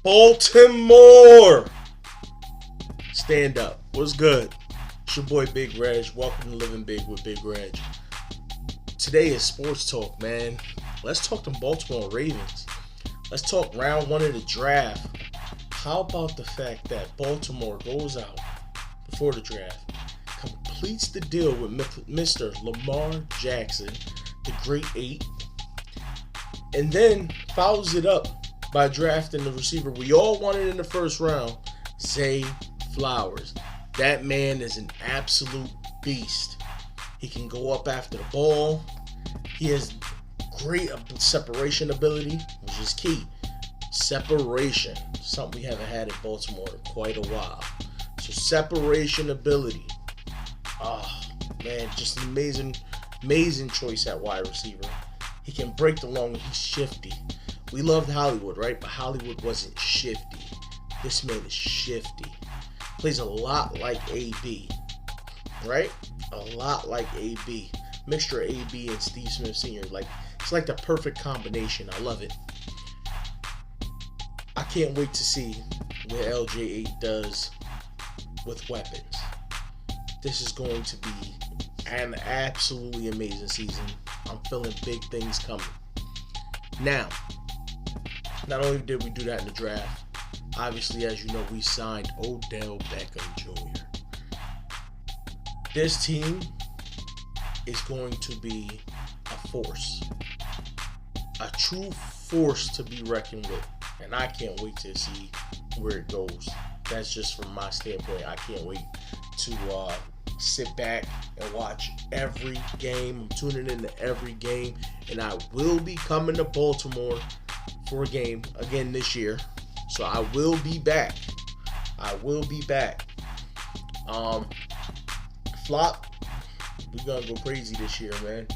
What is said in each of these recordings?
Baltimore! Stand up. What's good? It's your boy Big Regg. Welcome to Livin Big with Big Regg. Today is sports talk, man. Let's talk the Baltimore Ravens. Let's talk round one of the draft. How about the fact that Baltimore goes out before the draft, completes the deal with Mr. Lamar Jackson, the Great Eight, and then follows it up by drafting the receiver we all wanted in the first round, Zay Flowers. That man is an absolute beast. He can go up after the ball. He has great separation ability, which is key. Separation, something we haven't had in Baltimore in quite a while. So separation ability. Oh, man, just an amazing choice at wide receiver. He can break the long, he's shifty. We loved Hollywood, right? But Hollywood wasn't shifty. This man is shifty. Plays a lot like AB, right? A lot like AB. Mixture of AB and Steve Smith Sr. It's like the perfect combination. I love it. I can't wait to see what LJ8 does with weapons. This is going to be an absolutely amazing season. I'm feeling big things coming. Now, not only did we do that in the draft, obviously, as you know, we signed Odell Beckham Jr. This team is going to be a force. A true force to be reckoned with. And I can't wait to see where it goes. That's just from my standpoint. I can't wait to sit back and watch every game. I'm tuning into every game. And I will be coming to Baltimore for a game again this year. So I will be back. Flop, we're gonna go crazy this year, man.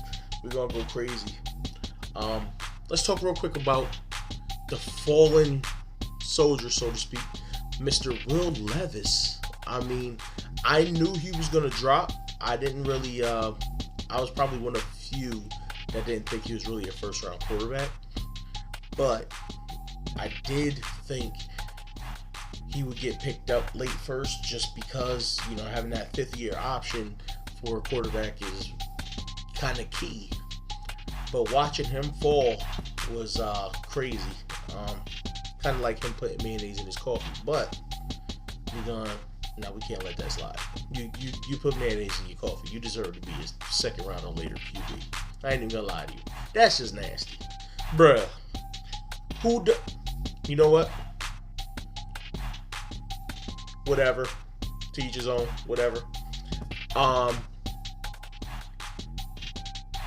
We're gonna go crazy. Let's talk real quick about the fallen soldier, so to speak, Mr. Will Levis. I mean, I knew he was gonna drop. I didn't really. I was probably one of the few that didn't think he was really a first-round quarterback. But I did think he would get picked up late first, just because, you know, having that fifth-year option for a quarterback is kind of key. But watching him fall was crazy. Kind of like him putting mayonnaise in his coffee. But we can't let that slide. You put mayonnaise in your coffee, you deserve to be a second round or later QB. I ain't even gonna lie to you. That's just nasty, bruh. You know what? Whatever. To each his own. Whatever.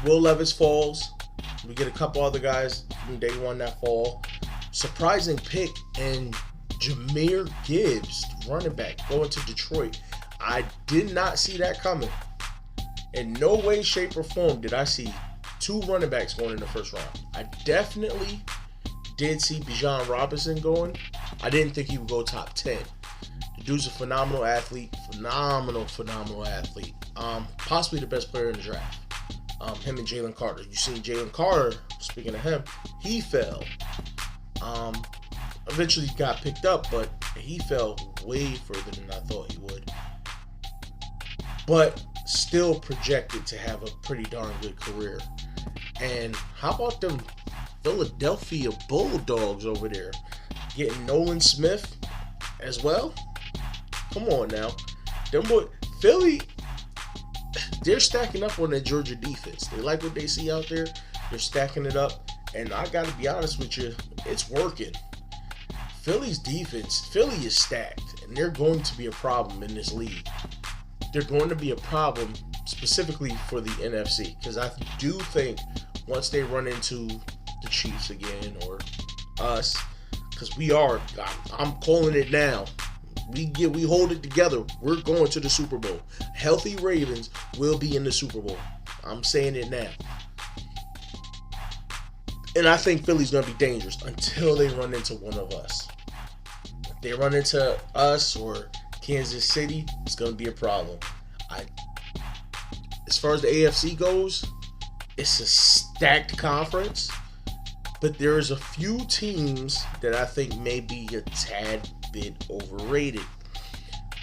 Will Levis falls. We get a couple other guys from day one that fall. Surprising pick, and Jahmyr Gibbs, running back, going to Detroit. I did not see that coming. In no way, shape, or form did I see two running backs going in the first round. I definitely did see Bijan Robinson going. I didn't think he would go top 10. The dude's a phenomenal athlete. Phenomenal athlete. Possibly the best player in the draft. Him and Jalen Carter. You seen Jalen Carter, speaking of him, he fell. Eventually got picked up, but he fell way further than I thought he would. But still projected to have a pretty darn good career. And how about them Philadelphia Bulldogs over there getting Nolan Smith as well? Come on now. Philly, they're stacking up on that Georgia defense. They like what they see out there. They're stacking it up. And I got to be honest with you, it's working. Philly's defense, Philly is stacked. And they're going to be a problem in this league. They're going to be a problem specifically for the NFC. Because I do think once they run into the Chiefs again, or us, because I'm calling it now. We hold it together. We're going to the Super Bowl. Healthy Ravens will be in the Super Bowl. I'm saying it now. And I think Philly's going to be dangerous until they run into one of us. If they run into us or Kansas City, it's going to be a problem. As far as the AFC goes, it's a stacked conference. But there's a few teams that I think may be a tad bit overrated.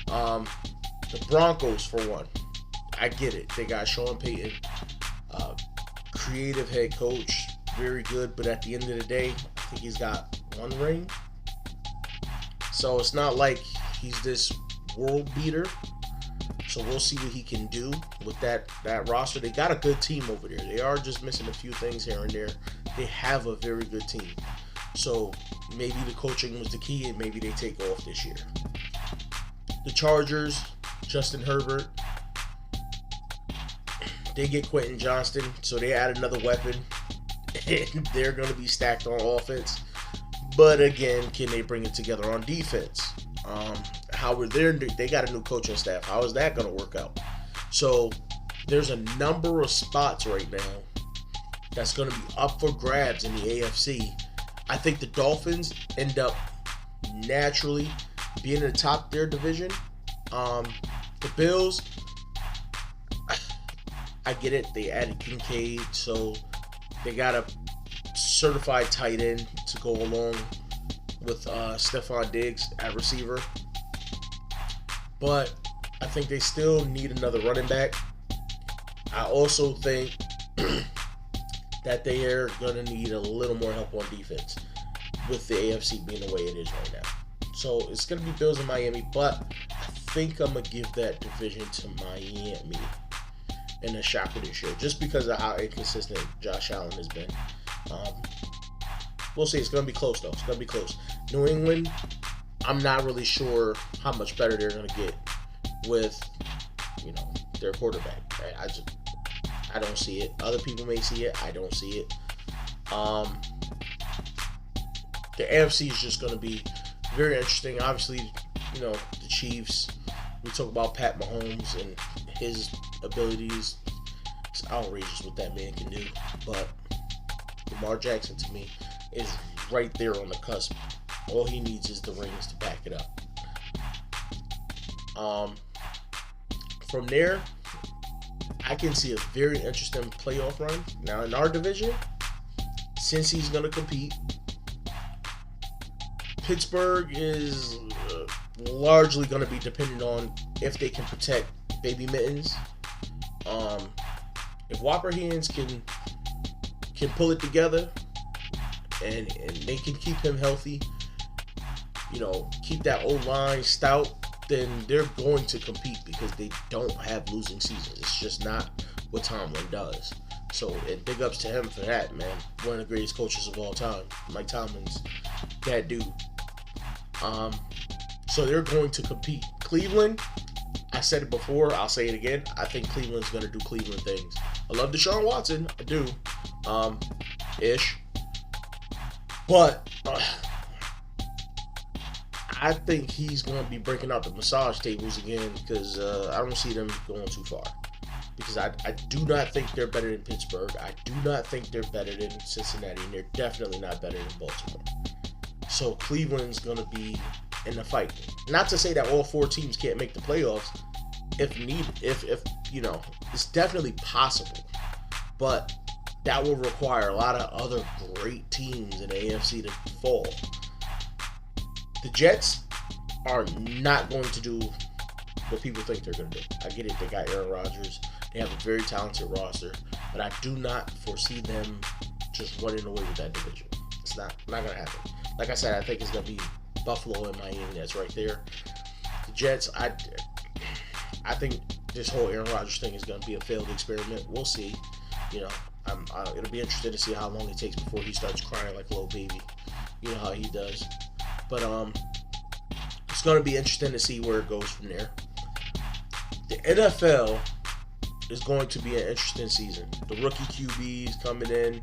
The Broncos, for one. I get it. They got Sean Payton, creative head coach, very good. But at the end of the day, I think he's got one ring. So it's not like he's this world beater. So we'll see what he can do with that roster. They got a good team over there. They are just missing a few things here and there. They have a very good team. So maybe the coaching was the key, and maybe they take off this year. The Chargers, Justin Herbert, they get Quentin Johnston, so they add another weapon, and they're going to be stacked on offense. But again, can they bring it together on defense? They got a new coaching staff. How is that going to work out? So there's a number of spots right now that's going to be up for grabs in the AFC. I think the Dolphins end up naturally being in the top of their division. The Bills, I get it. They added Kincaid, so they got a certified tight end to go along with Stephon Diggs at receiver. But I think they still need another running back. I also think that they are going to need a little more help on defense with the AFC being the way it is right now. So it's going to be Bills and Miami, but I think I'm going to give that division to Miami in a shocker this year, just because of how inconsistent Josh Allen has been. We'll see. It's going to be close, though. It's going to be close. New England, I'm not really sure how much better they're going to get with, their quarterback. I don't see it. Other people may see it. I don't see it. The AFC is just going to be very interesting. Obviously, the Chiefs. We talk about Pat Mahomes and his abilities. It's outrageous what that man can do. But Lamar Jackson, to me, is right there on the cusp. All he needs is the rings to back it up. From there, I can see a very interesting playoff run. Now, in our division, since he's going to compete, Pittsburgh is largely going to be dependent on if they can protect Baby Mittens. If Whopper Hands can pull it together and they can keep him healthy, keep that O-line stout, then they're going to compete because they don't have losing seasons. It's just not what Tomlin does. So, and big ups to him for that, man. One of the greatest coaches of all time. Mike Tomlin's that dude. So they're going to compete. Cleveland, I said it before, I'll say it again. I think Cleveland's going to do Cleveland things. I love Deshaun Watson. I do. Ish. But I think he's going to be breaking out the massage tables again because I don't see them going too far. Because I do not think they're better than Pittsburgh. I do not think they're better than Cincinnati. And they're definitely not better than Baltimore. So Cleveland's going to be in the fight. Not to say that all four teams can't make the playoffs if needed. If it's definitely possible. But that will require a lot of other great teams in the AFC to fall. The Jets are not going to do what people think they're going to do. I get it. They got Aaron Rodgers. They have a very talented roster. But I do not foresee them just running away with that division. It's not going to happen. Like I said, I think it's going to be Buffalo and Miami that's right there. The Jets, I think this whole Aaron Rodgers thing is going to be a failed experiment. We'll see. It'll be interesting to see how long it takes before he starts crying like a little baby. You know how he does. But it's going to be interesting to see where it goes from there. The NFL is going to be an interesting season. The rookie QBs coming in.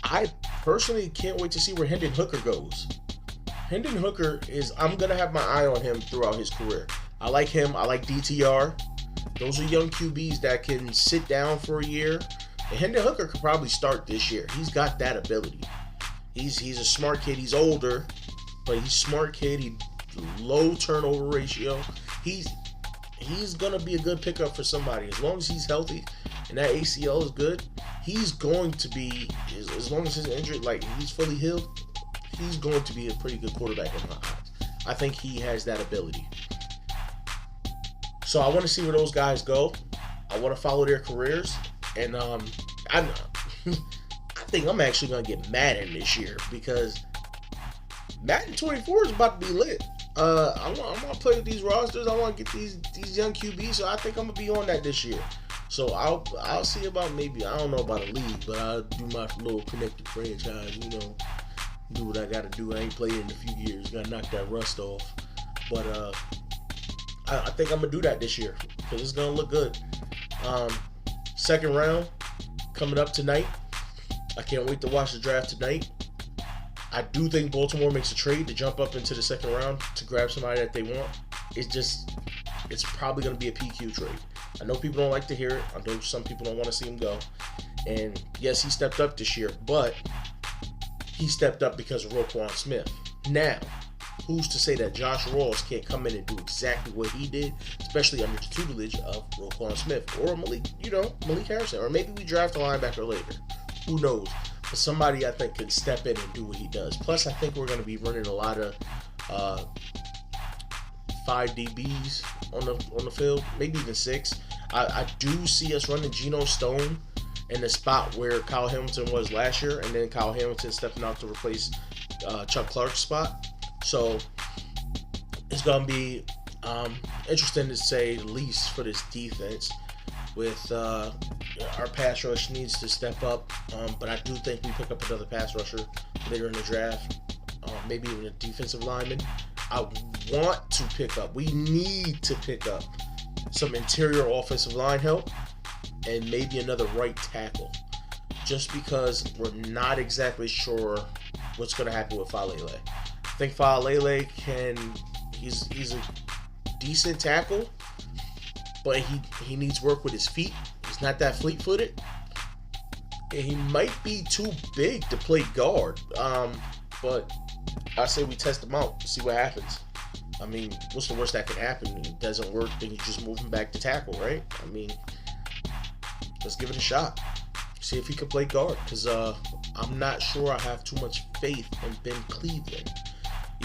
I personally can't wait to see where Hendon Hooker goes. Hendon Hooker I'm going to have my eye on him throughout his career. I like him. I like DTR. Those are young QBs that can sit down for a year. And Hendon Hooker could probably start this year. He's got that ability. He's a smart kid. He's older, but he's a smart kid. He low turnover ratio. He's gonna be a good pickup for somebody as long as he's healthy. and that ACL is good, he's going to be, as long as his injury, like he's fully healed, he's going to be a pretty good quarterback in my eyes. I think he has that ability. So I want to see where those guys go. I want to follow their careers, and I think I'm actually gonna get Madden this year because Madden 24 is about to be lit. I want to play with these rosters. I want to get these young QBs. So I think I'm gonna be on that this year. So I'll see about, maybe, I don't know about a league, but I'll do my little connected franchise. You know, do what I gotta do. I ain't played in a few years. Gotta knock that rust off. But I think I'm gonna do that this year because it's gonna look good. Second round coming up tonight. I can't wait to watch the draft tonight. I do think Baltimore makes a trade to jump up into the second round to grab somebody that they want. It's probably going to be a PQ trade. I know people don't like to hear it. I know some people don't want to see him go. And yes, he stepped up this year, but he stepped up because of Roquan Smith. Now, who's to say that Josh Rawls can't come in and do exactly what he did, especially under the tutelage of Roquan Smith or Malik Harrison, or maybe we draft a linebacker later. Who knows? But somebody I think can step in and do what he does. Plus, I think we're going to be running a lot of 5 DBs on the field, maybe even 6. I do see us running Geno Stone in the spot where Kyle Hamilton was last year, and then Kyle Hamilton stepping out to replace Chuck Clark's spot. So it's going to be interesting to say the least for this defense. With our pass rush needs to step up, but I do think we pick up another pass rusher later in the draft, maybe even a defensive lineman. I want to pick up, we need to pick up some interior offensive line help and maybe another right tackle, just because we're not exactly sure what's going to happen with Falele. I think Falele he's a decent tackle, but he needs work with his feet. He's not that fleet-footed. And he might be too big to play guard. But I say we test him out, see what happens. I mean, what's the worst that could happen? It doesn't work, then you just move him back to tackle, right? I mean, let's give it a shot. See if he can play guard. Because I'm not sure I have too much faith in Ben Cleveland.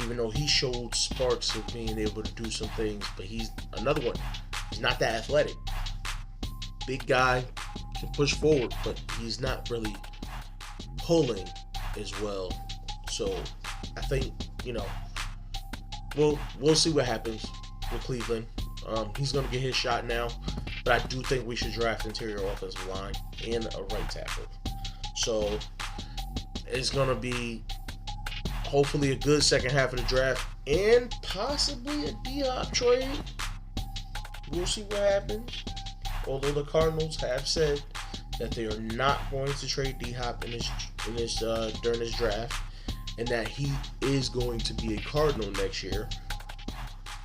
Even though he showed sparks of being able to do some things. But he's another one. He's not that athletic. Big guy, can push forward, but he's not really pulling as well. So I think, we'll see what happens with Cleveland. He's going to get his shot now, but I do think we should draft interior offensive line and a right tackle. So it's going to be hopefully a good second half of the draft and possibly a D-Hop trade. We'll see what happens. Although the Cardinals have said that they are not going to trade D-Hop during this draft, and that he is going to be a Cardinal next year.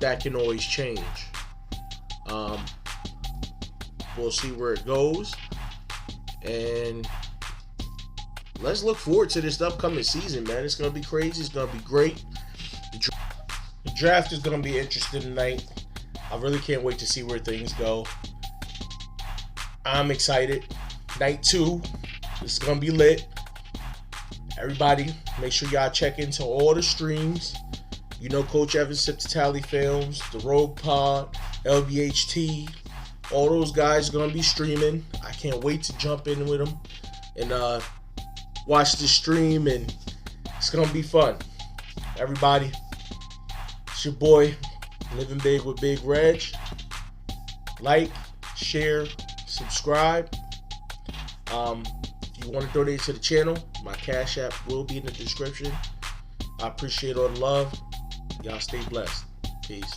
That can always change. We'll see where it goes, and let's look forward to this upcoming season, man. It's going to be crazy. It's going to be great. The draft is going to be interesting tonight. I really can't wait to see where things go. I'm excited. Night 2. This is going to be lit. Everybody, make sure y'all check into all the streams. Coach Evans, Sip to Tally Films, The Rogue Pod, LBHT. All those guys are going to be streaming. I can't wait to jump in with them and watch the stream, and it's going to be fun. Everybody, it's your boy, Livin Big with Big Regg. Like, share, subscribe. If you want to donate to the channel, my Cash App will be in the description. I appreciate all the love. Y'all stay blessed. Peace.